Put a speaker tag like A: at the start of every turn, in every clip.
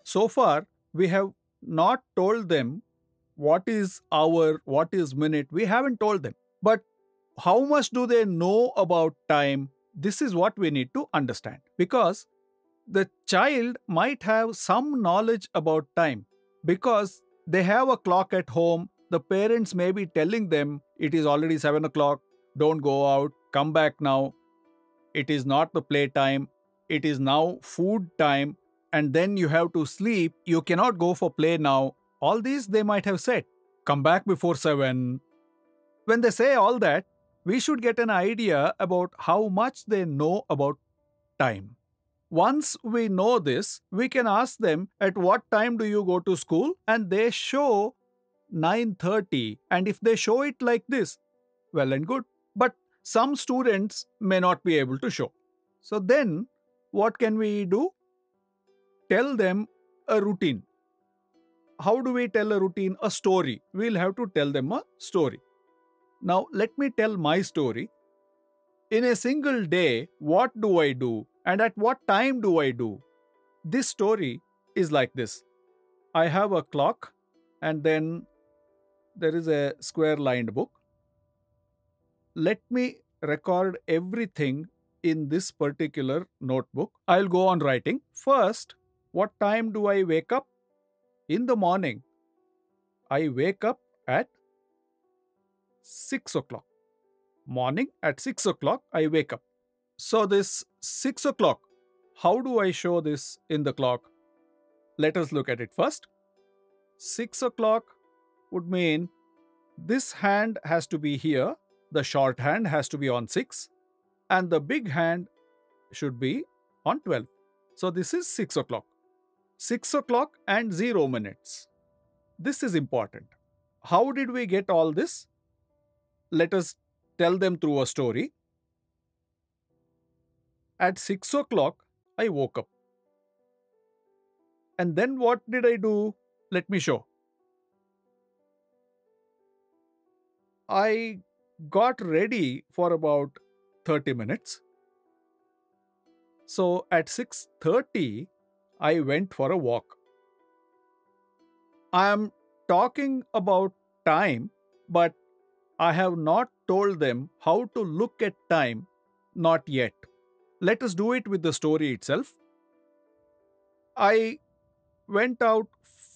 A: So far, we have not told them what is hour, what is minute. We haven't told them. But how much do they know about time? This is what we need to understand. Because the child might have some knowledge about time because they have a clock at home. The parents may be telling them it is already 7 o'clock, don't go out, come back now. It is not the playtime, it is now food time, and then you have to sleep. You cannot go for play now. All these they might have said. Come back before 7. When they say all that, we should get an idea about how much they know about time. Once we know this, we can ask them at what time do you go to school, and they show 9:30, and if they show it like this, well and good. But some students may not be able to show. So then what can we do? Tell them a routine. How do we tell a routine? A story. We'll have to tell them a story. Now let me tell my story. In a single day, what do I do and at what time do I do? This story is like this. I have a clock and then there is a square lined book. Let me record everything in this particular notebook. I'll go on writing. First, what time do I wake up? In the morning, I wake up at 6 o'clock. Morning at 6 o'clock, I wake up. So this 6 o'clock, how do I show this in the clock? Let us look at it first. 6 o'clock would mean this hand has to be here, the short hand has to be on 6, and the big hand should be on 12. So this is 6 o'clock. 6 o'clock and 0 minutes. This is important. How did we get all this? Let us tell them through a story. At 6 o'clock, I woke up. And then what did I do? Let me show. I got ready for about 30 minutes. So at 6:30, I went for a walk. I am talking about time, but I have not told them how to look at time, not yet. Let us do it with the story itself. I went out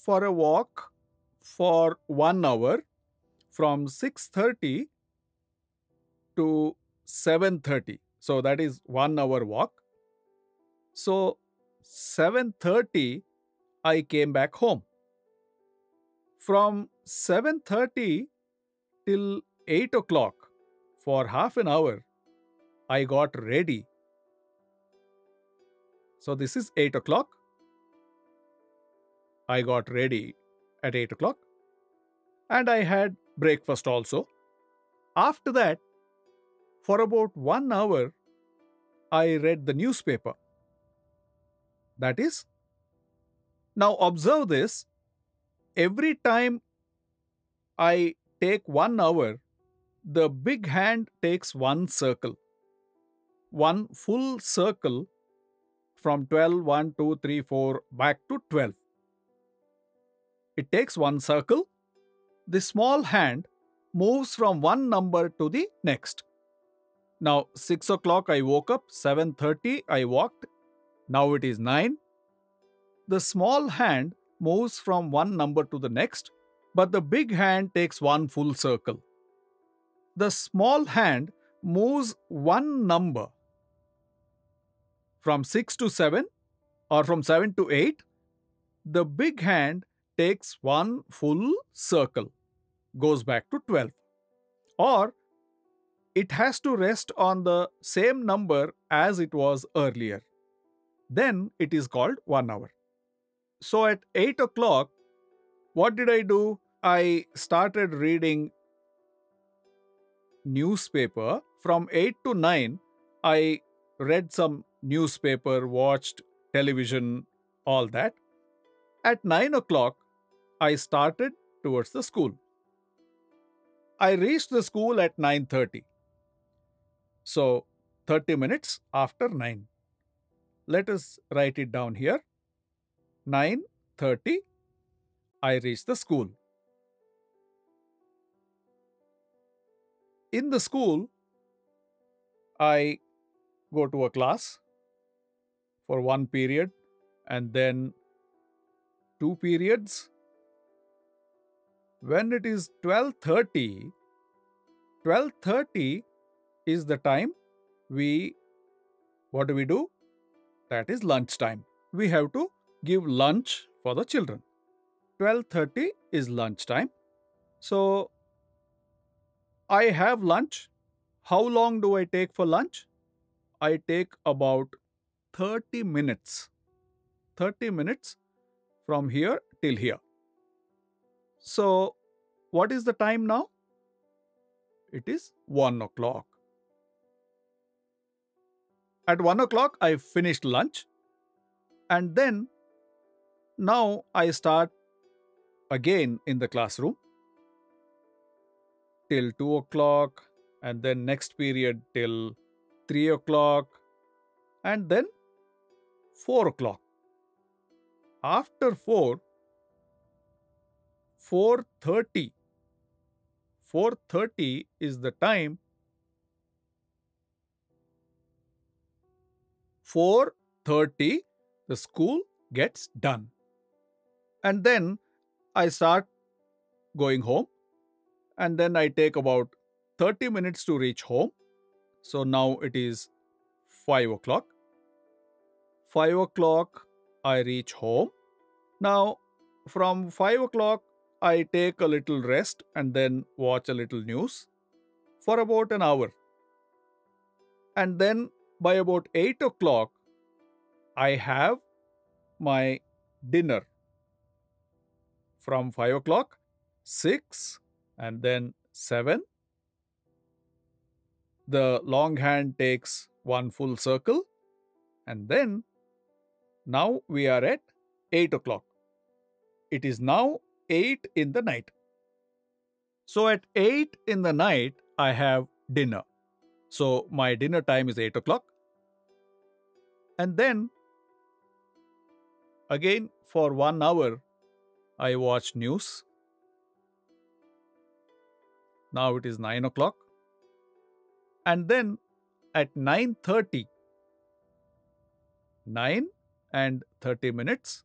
A: for a walk for 1 hour from 6:30 to 7:30. So that is 1 hour walk. So 7:30 I came back home. From 7:30 till 8 o'clock for half an hour I got ready. So this is 8 o'clock. I got ready at 8 o'clock and I had breakfast also. After that, for about 1 hour, I read the newspaper. That is, now observe this, every time I take 1 hour, the big hand takes one circle. One full circle from 12, 1, 2, 3, 4, back to 12. It takes one circle. The small hand moves from one number to the next. Now 6 o'clock I woke up, 7:30 I walked, now it is 9. The small hand moves from one number to the next, but the big hand takes one full circle. The small hand moves one number from 6 to 7 or from 7 to 8. The big hand takes one full circle, goes back to 12. Or it has to rest on the same number as it was earlier. Then it is called 1 hour. So at 8 o'clock, what did I do? I started reading newspaper. From 8 to 9, I read some newspaper, watched television, all that. At 9 o'clock, I started towards the school. I reached the school at 9:30. So 30 minutes after 9. Let us write it down here. 9 12:30, I reach the school. In the school, I go to a class for one period and then two periods. When it is 12:30 is the time we what do? That is lunch time. We have to give lunch for the children. 12:30 is lunch time. So I have lunch. How long do I take for lunch? I take about 30 minutes. 30 minutes from here till here. So what is the time now? It is 1 o'clock. At 1 o'clock, I finished lunch. And then now I start again in the classroom till 2 o'clock, and then next period till 3 o'clock, and then 4 o'clock. After 4, 4:30. 4:30 is the time. 4:30, the school gets done. And then I start going home. And then I take about 30 minutes to reach home. So now it is 5 o'clock. 5 o'clock, I reach home. Now, from 5 o'clock, I take a little rest and then watch a little news for about an hour. And then by about 8 o'clock, I have my dinner. From 5 o'clock, 6, and then 7. The long hand takes one full circle, and then now we are at 8 o'clock. It is now 8 in the night. So at 8 in the night, I have dinner. So my dinner time is 8 o'clock. And then again for 1 hour, I watch news. Now it is 9 o'clock. And then at 9:30, 9 and 30 minutes.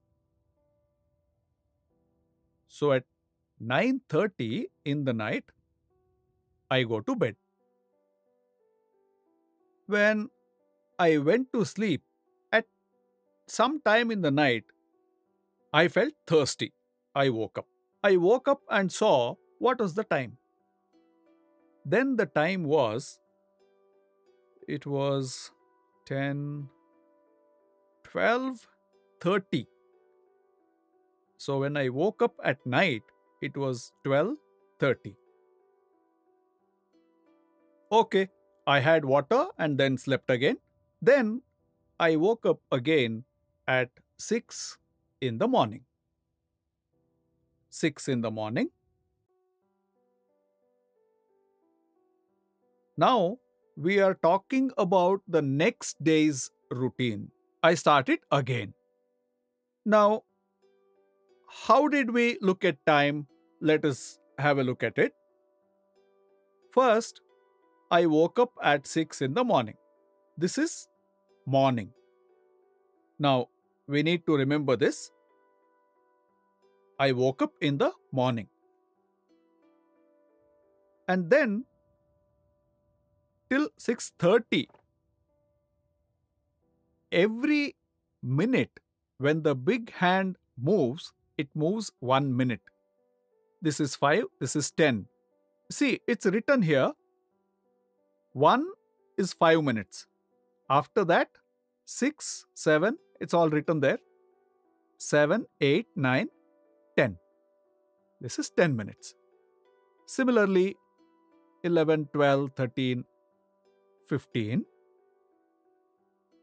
A: So at 9:30 in the night, I go to bed. When I went to sleep at some time in the night, I felt thirsty. I woke up. I woke up and saw what was the time. Then the time was, it was 10, 12:30. So when I woke up at night, it was 12:30. Okay, I had water and then slept again. Then I woke up again at 6 in the morning. 6 in the morning. Now we are talking about the next day's routine. I started again. Now, how did we look at time? Let us have a look at it. First, I woke up at 6 in the morning. This is morning. Now, we need to remember this. I woke up in the morning. And then, till 6:30, every minute when the big hand moves, it moves 1 minute. This is 5, this is 10. See, it's written here. 1 is 5 minutes. After that, 6, 7, it's all written there. 7, 8, 9, 10. This is 10 minutes. Similarly, 11, 12, 13, 15.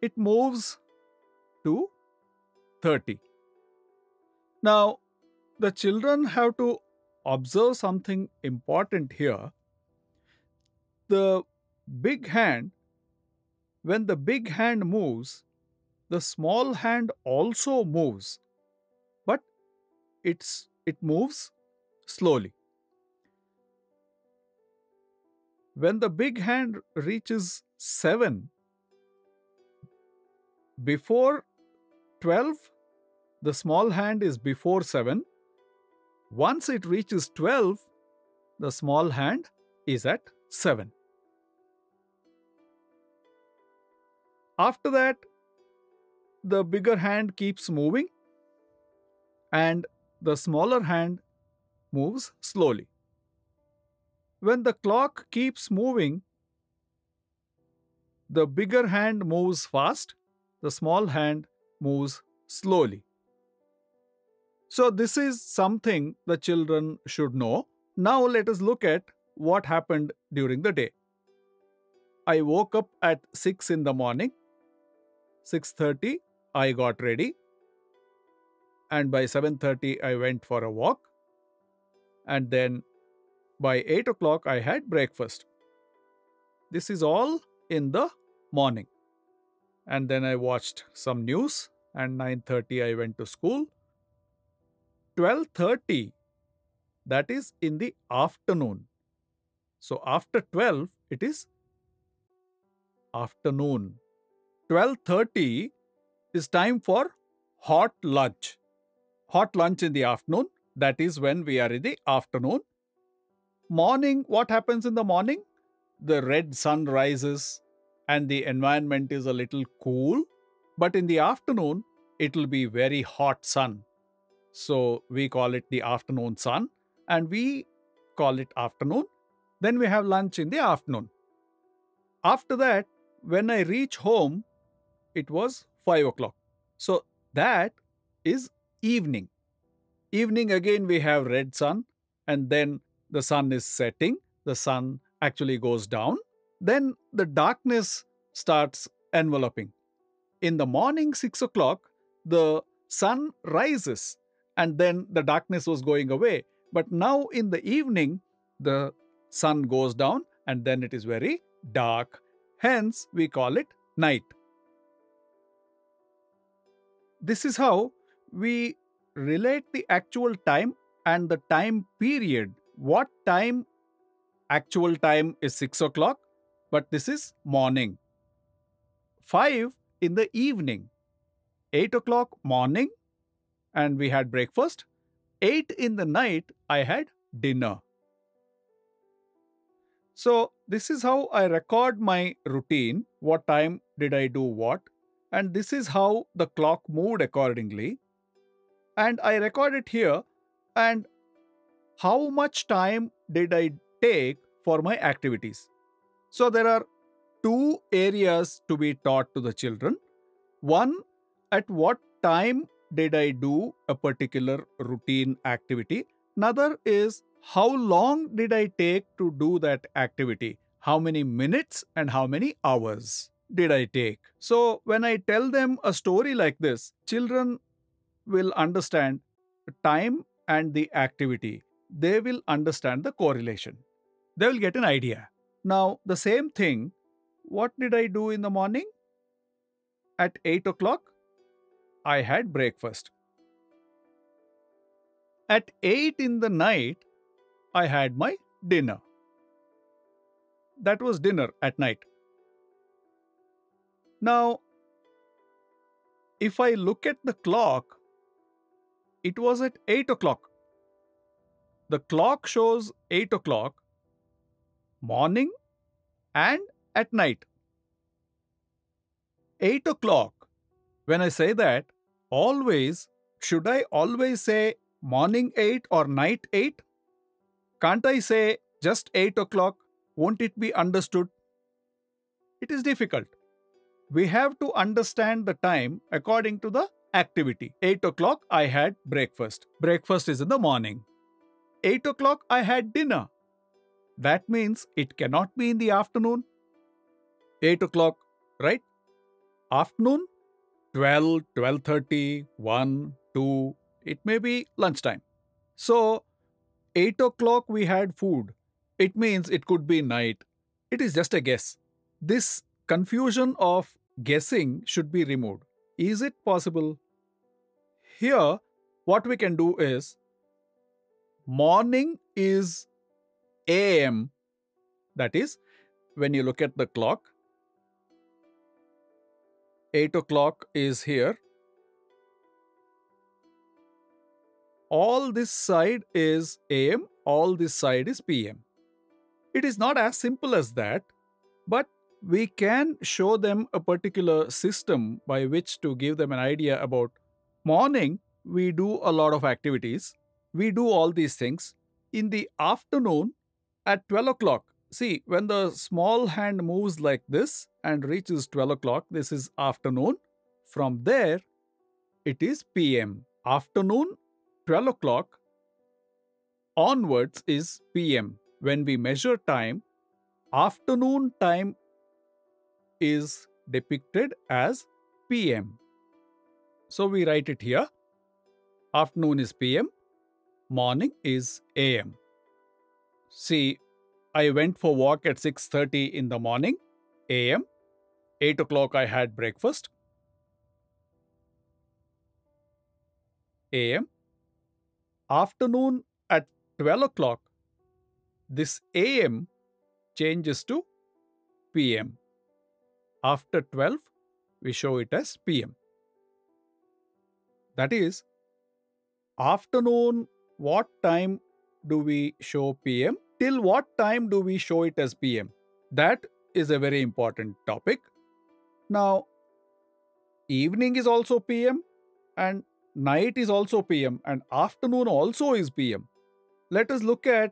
A: It moves to 30. Now, the children have to observe something important here. The big hand, when the big hand moves, the small hand also moves, but it moves slowly. When the big hand reaches 7, before 12, the small hand is before 7. Once it reaches 12, the small hand is at 7. After that, the bigger hand keeps moving and the smaller hand moves slowly. When the clock keeps moving, the bigger hand moves fast, the small hand moves slowly. So, this is something the children should know. Now, let us look at what happened during the day. I woke up at 6 in the morning. 6:30, I got ready. And by 7:30, I went for a walk. And then by 8 o'clock, I had breakfast. This is all in the morning. And then I watched some news. And 9:30, I went to school. 12:30, that is in the afternoon. So after 12, it is afternoon. 12:30 is time for hot lunch. Hot lunch in the afternoon, that is when we are in the afternoon. Morning, what happens in the morning? The red sun rises and the environment is a little cool. But in the afternoon, it will be very hot sun. So we call it the afternoon sun and we call it afternoon. Then we have lunch in the afternoon. After that, when I reach home, it was 5 o'clock. So that is evening. Evening again we have red sun and then the sun is setting. The sun actually goes down. Then the darkness starts enveloping. In the morning 6 o'clock, the sun rises and then the darkness was going away. But now in the evening, the sun goes down and then it is very dark. Hence, we call it night. This is how we relate the actual time and the time period. What time? Actual time is 6 o'clock, but this is morning. 5 in the evening. 8 o'clock morning, and we had breakfast. 8 in the night, I had dinner. So, this is how I record my routine. What time did I do what? And this is how the clock moved accordingly. And I record it here. And how much time did I take for my activities? So, there are two areas to be taught to the children. One, at what time did I do a particular routine activity? Another is, how long did I take to do that activity? How many minutes and how many hours did I take? So, when I tell them a story like this, children will understand the time and the activity. They will understand the correlation. They will get an idea. Now, the same thing, what did I do in the morning? At 8 o'clock, I had breakfast. At 8 in the night, I had my dinner. That was dinner at night. Now, if I look at the clock, it was at 8 o'clock. The clock shows 8 o'clock, morning and at night. 8 o'clock. When I say that, should I always say morning 8 or night 8? Can't I say just 8 o'clock? Won't it be understood? It is difficult. We have to understand the time according to the activity. 8 o'clock, I had breakfast. Breakfast is in the morning. 8 o'clock, I had dinner. That means it cannot be in the afternoon. 8 o'clock, right? Afternoon, 12, 12:30, 1, 2, it may be lunchtime. So, 8 o'clock we had food. It means it could be night. It is just a guess. This confusion of guessing should be removed. Is it possible? Here, what we can do is morning is AM. That is, when you look at the clock, 8 o'clock is here. All this side is AM, all this side is PM. It is not as simple as that, but we can show them a particular system by which to give them an idea about morning. We do a lot of activities. We do all these things. In the afternoon at 12 o'clock, see, when the small hand moves like this and reaches 12 o'clock, this is afternoon. From there, it is PM. Afternoon, 12 o'clock onwards is PM. When we measure time, afternoon time is depicted as PM. So we write it here. Afternoon is PM, morning is AM. See, I went for walk at 6:30 in the morning, AM. 8 o'clock I had breakfast, AM. Afternoon at 12 o'clock, this AM changes to PM. After 12, we show it as PM. That is, afternoon, what time do we show PM? Till what time do we show it as PM? That is a very important topic. Now, evening is also PM and night is also PM and afternoon also is PM. Let us look at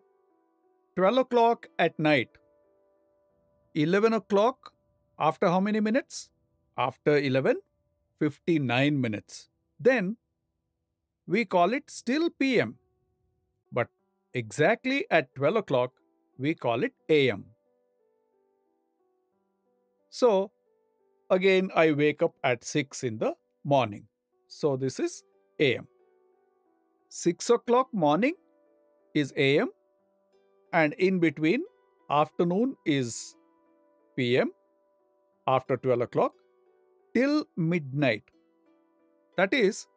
A: 12 o'clock at night. 11 o'clock after how many minutes? After 11, 59 minutes. Then we call it still PM. But exactly at 12 o'clock, we call it AM. So, again, I wake up at 6 in the morning. So, this is AM. 6 o'clock morning is AM. And in between, afternoon is PM. After 12 o'clock till midnight. That is,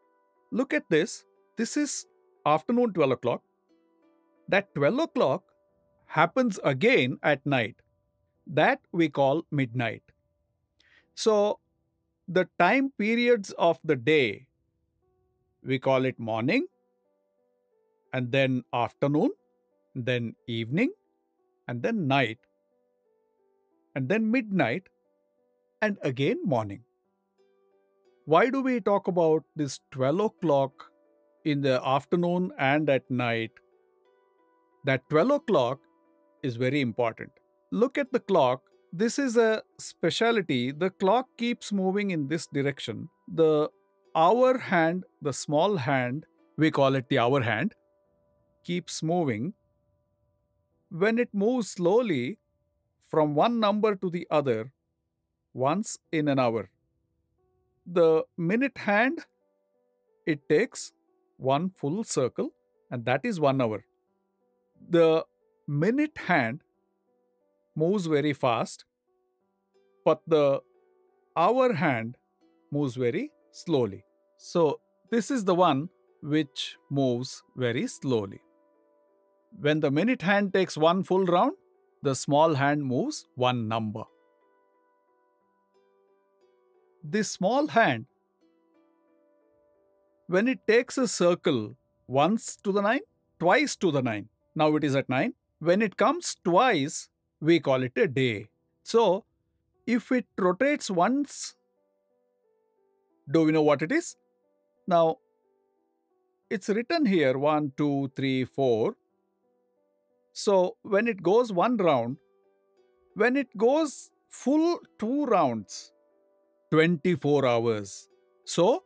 A: look at this. This is afternoon 12 o'clock. That 12 o'clock happens again at night. That we call midnight. So, the time periods of the day, we call it morning, and then afternoon, then evening, and then night, and then midnight, and again morning. Why do we talk about this 12 o'clock in the afternoon and at night? That 12 o'clock is very important. Look at the clock. This is a specialty. The clock keeps moving in this direction. The hour hand, the small hand, we call it the hour hand, keeps moving. When it moves slowly from one number to the other, once in an hour. The minute hand, it takes one full circle, and that is 1 hour. The minute hand moves very fast, but the hour hand moves very slowly. So, this is the one which moves very slowly. When the minute hand takes one full round, the small hand moves one number. This small hand, when it takes a circle once to the 9, twice to the 9, now it is at 9. When it comes twice, we call it a day. So, if it rotates once, do we know what it is? Now, it's written here 1, 2, 3, 4. So, when it goes one round, when it goes full 2 rounds, 24 hours. So,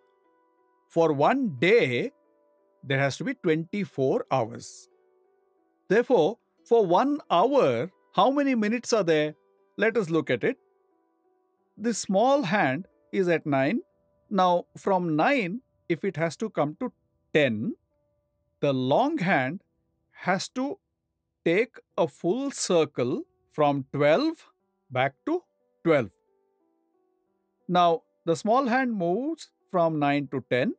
A: for one day, there has to be 24 hours. Therefore, for 1 hour, how many minutes are there? Let us look at it. The small hand is at 9. Now, from 9, if it has to come to 10, the long hand has to take a full circle from 12 back to 12. Now, the small hand moves from 9 to 10.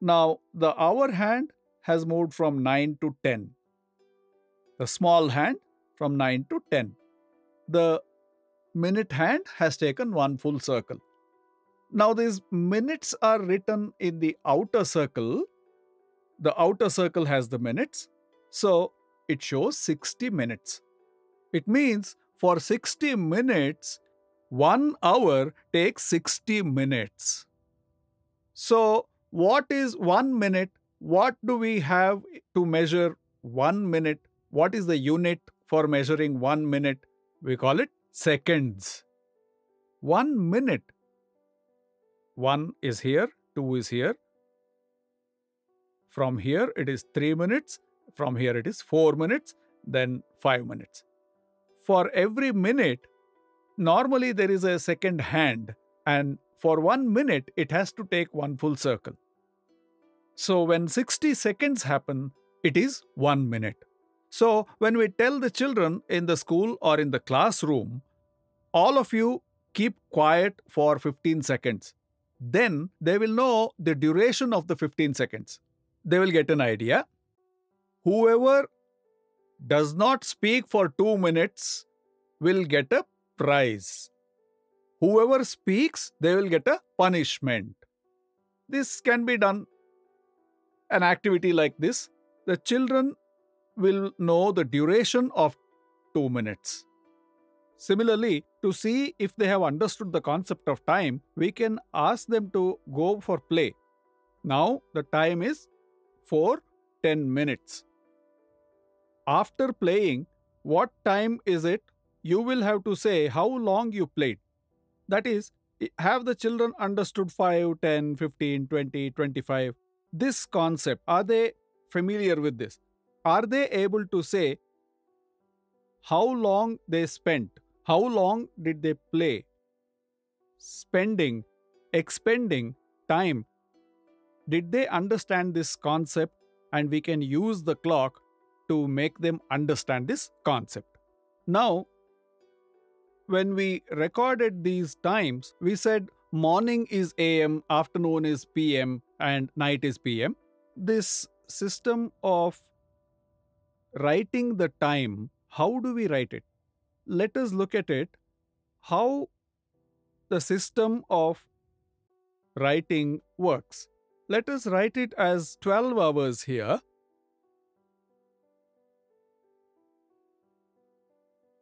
A: Now, the hour hand has moved from 9 to 10. The small hand from 9 to 10. The minute hand has taken one full circle. Now, these minutes are written in the outer circle. The outer circle has the minutes. So, it shows 60 minutes. It means for 60 minutes, 1 hour takes 60 minutes. So, what is 1 minute? What do we have to measure 1 minute? What is the unit for measuring 1 minute? We call it seconds. 1 minute. 1 is here, 2 is here. From here it is 3 minutes. From here it is 4 minutes. Then 5 minutes. For every minute, normally there is a second hand, and for 1 minute it has to take one full circle. So when 60 seconds happen, it is 1 minute. So when we tell the children in the school or in the classroom, all of you keep quiet for 15 seconds, then they will know the duration of the 15 seconds. They will get an idea. Whoever does not speak for 2 minutes will get a prize. Whoever speaks, they will get a punishment. This can be done. An activity like this, the children will know the duration of 2 minutes. Similarly, to see if they have understood the concept of time, we can ask them to go for play. Now the time is 4:10 minutes. After playing, what time is it? You will have to say how long you played. That is, have the children understood 5, 10, 15, 20, 25? This concept, are they familiar with this? Are they able to say how long they spent? How long did they play? Spending, expending time. Did they understand this concept? And we can use the clock to make them understand this concept. Now, when we recorded these times, we said morning is AM, afternoon is PM, and night is PM. This system of writing the time, how do we write it? Let us look at it, how the system of writing works. Let us write it as 12 hours here.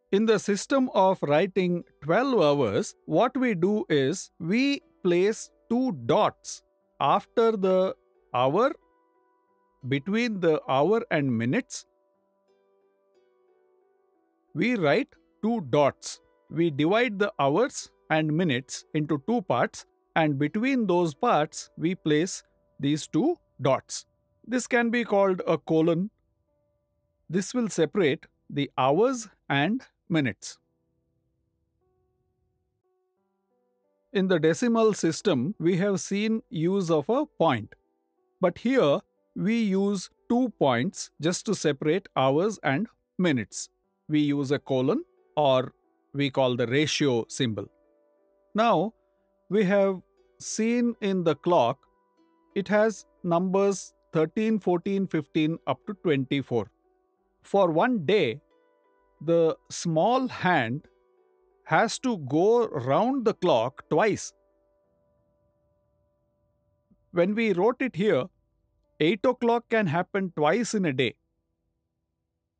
A: In the system of writing 12 hours, what we do is we place 2 dots after the hour, between the hour and minutes. We write 2 dots. We divide the hours and minutes into 2 parts, and between those parts we place these 2 dots. This can be called a colon. This will separate the hours and minutes. In the decimal system, we have seen use of a point. But here, we use 2 points just to separate hours and minutes. We use a colon, or we call the ratio symbol. Now, we have seen in the clock, it has numbers 13, 14, 15 up to 24. For one day, the small hand has to go round the clock twice. When we wrote it here, 8 o'clock can happen twice in a day.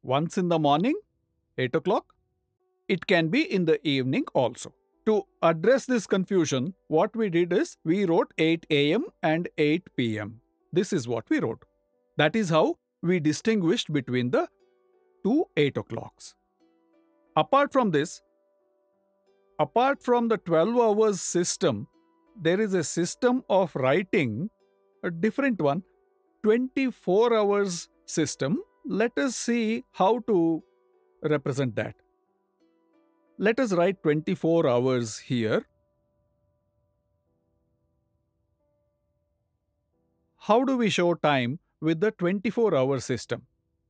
A: Once in the morning, 8 o'clock. It can be in the evening also. To address this confusion, what we did is we wrote 8 a.m. and 8 p.m. This is what we wrote. That is how we distinguished between the 2 8 o'clocks. Apart from this, apart from the 12 hours system, there is a system of writing, a different one, 24 hours system. Let us see how to represent that. Let us write 24 hours here. How do we show time with the 24-hour system?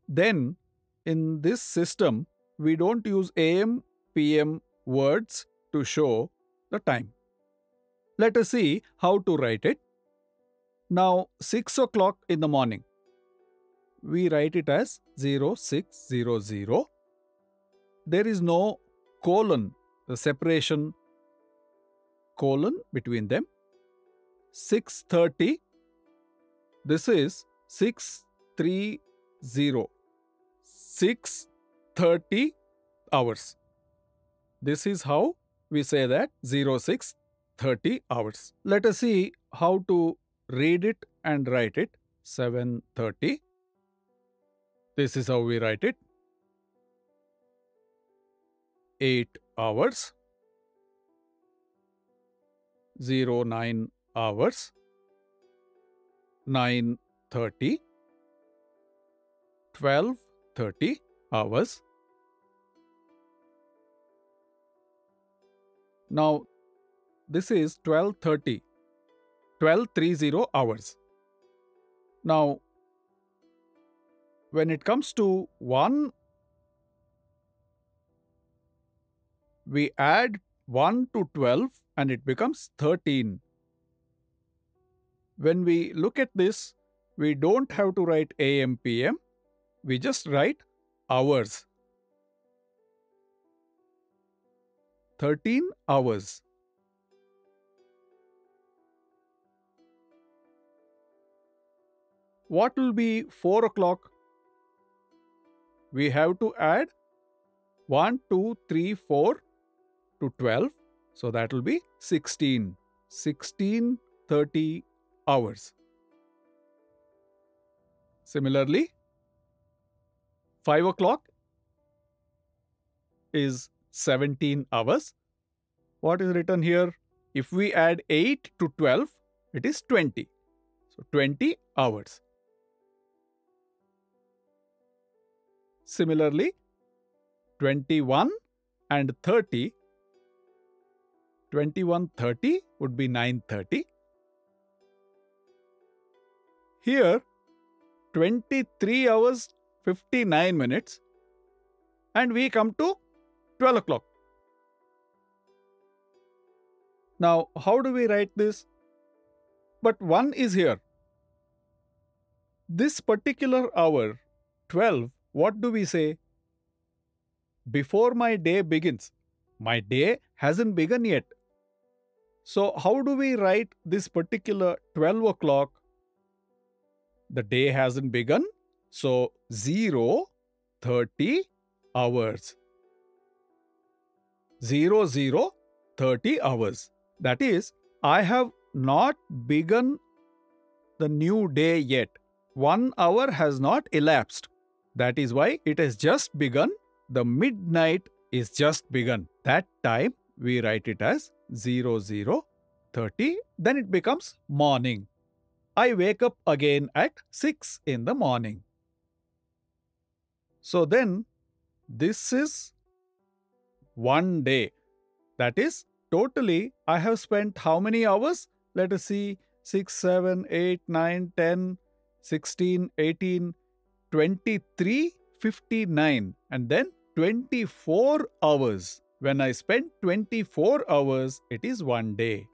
A: Then, in this system, we don't use AM, PM words to show the time. Let us see how to write it. Now 6 o'clock in the morning. We write it as 0600. There is no colon, the separation colon between them. 6:30. This is 630. 6:30 hours. This is how we say that 06:30 hours. Let us see how to read it and write it. 7:30. This is how we write it. 8 hours. 09 hours. 9:30. 12:30 hours. Now, this is 12:30. 12:30 hours. Now, when it comes to 1, we add 1 to 12 and it becomes 13. When we look at this, we don't have to write AM, PM. We just write hours. 13 hours. What will be 4 o'clock? We have to add 1, 2, 3, 4 to 12. So that will be 16. 16:30 hours. Similarly, 5 o'clock is 17 hours. What is written here? If we add 8 to 12, it is 20. So 20 hours. Similarly, 21 and 30. 21:30 would be 9:30. Here, 23 hours 59 minutes. And we come to 12 o'clock. Now, how do we write this? But 1 is here. This particular hour, 12, what do we say? Before my day begins. My day hasn't begun yet. So, how do we write this particular 12 o'clock? The day hasn't begun. So, 0:30 hours. 00:30 hours. That is, I have not begun the new day yet. 1 hour has not elapsed. That is why it has just begun. The midnight is just begun. That time we write it as 00:30. Then it becomes morning. I wake up again at 6 in the morning. So then, this is one day. That is, totally I have spent how many hours? Let us see, 6, 7, 8, 9, 10, 16, 18, 23, 59 and then 24 hours. When I spend 24 hours, it is one day.